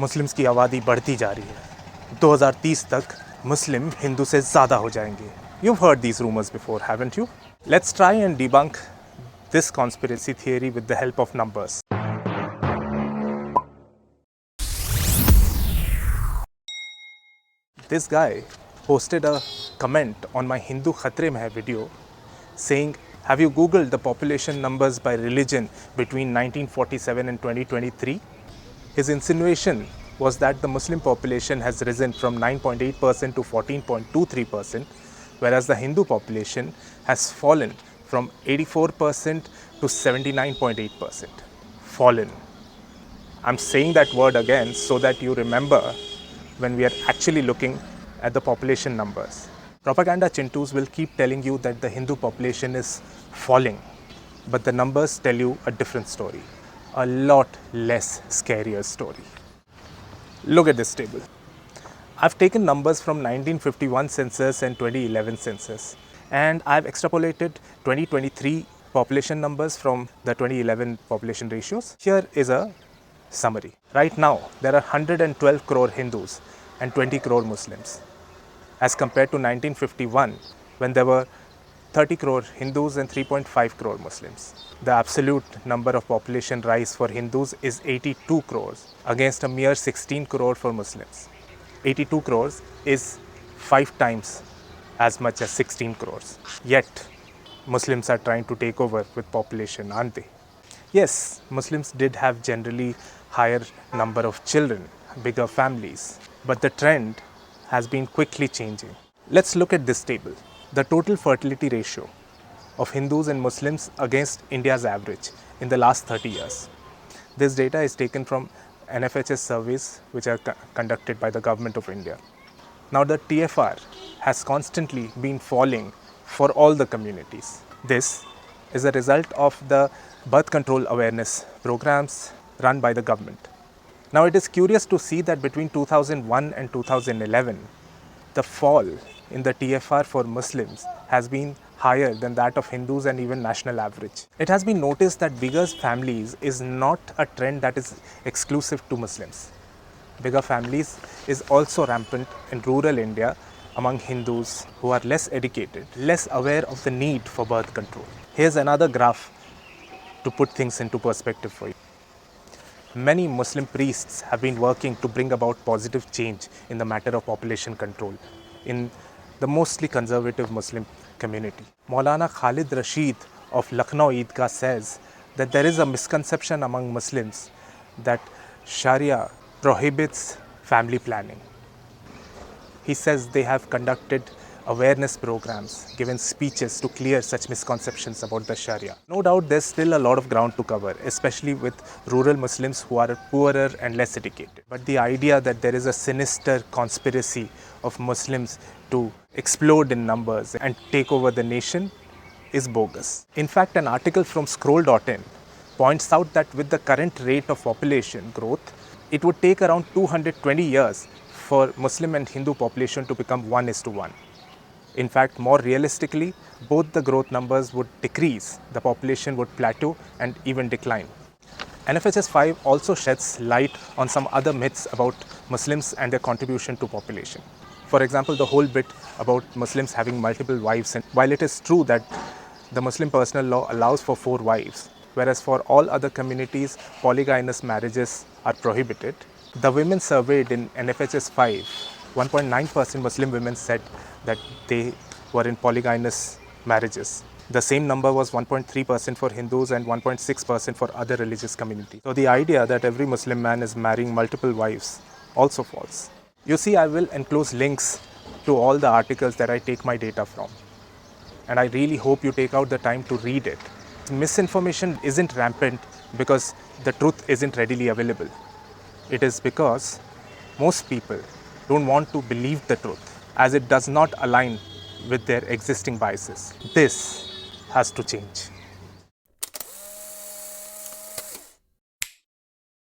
Muslims की आबादी बढ़ती जा रही है। 2030 तक मुस्लिम हिंदू से ज़्यादा हो जाएंगे। You've heard these rumors before, haven't you? Let's try and debunk this conspiracy theory with the help of numbers. This guy posted a comment on my Hindu Khatre Mein Hai video saying, have you googled the population numbers by religion between 1947 and 2023? His insinuation was that the Muslim population has risen from 9.8% to 14.23%, whereas the Hindu population has fallen from 84% to 79.8%. Fallen. I'm saying that word again so that you remember when we are actually looking at the population numbers. Propaganda chintus will keep telling you that the Hindu population is falling, but the numbers tell you a different story, a lot less scarier story. Look at this table. I've taken numbers from 1951 census and 2011 census, and I've extrapolated 2023 population numbers from the 2011 population ratios. Here is a summary. Right now, there are 112 crore Hindus and 20 crore Muslims, as compared to 1951, when there were 30 crore Hindus and 3.5 crore Muslims. The absolute number of population rise for Hindus is 82 crores against a mere 16 crore for Muslims. 82 crores is 5 times as much as 16 crores. Yet, Muslims are trying to take over with population, aren't they? Yes, Muslims did have generally higher number of children, bigger families, but the trend has been quickly changing. Let's look at this table. The total fertility ratio of Hindus and Muslims against India's average in the last 30 years. This data is taken from NFHS surveys which are conducted by the Government of India. Now the TFR has constantly been falling for all the communities. This is a result of the birth control awareness programs run by the government. Now it is curious to see that between 2001 and 2011, the fall in the TFR for Muslims has been higher than that of Hindus and even national average. It has been noticed that bigger families is not a trend that is exclusive to Muslims. Bigger families is also rampant in rural India among Hindus who are less educated, less aware of the need for birth control. Here's another graph to put things into perspective for you. Many Muslim priests have been working to bring about positive change in the matter of population control in the mostly conservative Muslim community. Maulana Khalid Rashid of Lucknow Eidgah says that there is a misconception among Muslims that Sharia prohibits family planning. He says they have conducted awareness programs, given speeches to clear such misconceptions about the Sharia. No doubt there's still a lot of ground to cover, especially with rural Muslims who are poorer and less educated. But the idea that there is a sinister conspiracy of Muslims to explode in numbers and take over the nation is bogus. In fact, an article from scroll.in points out that with the current rate of population growth, it would take around 220 years for Muslim and Hindu population to become 1:1. In fact, more realistically, both the growth numbers would decrease, the population would plateau and even decline. NFHS 5 also sheds light on some other myths about Muslims and their contribution to population. For example, the whole bit about Muslims having multiple wives. And while it is true that the Muslim personal law allows for 4 wives, whereas for all other communities, polygynous marriages are prohibited, the women surveyed in NFHS 5, 1.9% Muslim women said that they were in polygynous marriages. The same number was 1.3% for Hindus and 1.6% for other religious communities. So the idea that every Muslim man is marrying multiple wives also false. You see, I will enclose links to all the articles that I take my data from. And I really hope you take out the time to read it. Misinformation isn't rampant because the truth isn't readily available. It is because most people don't want to believe the truth, as it does not align with their existing biases. This has to change.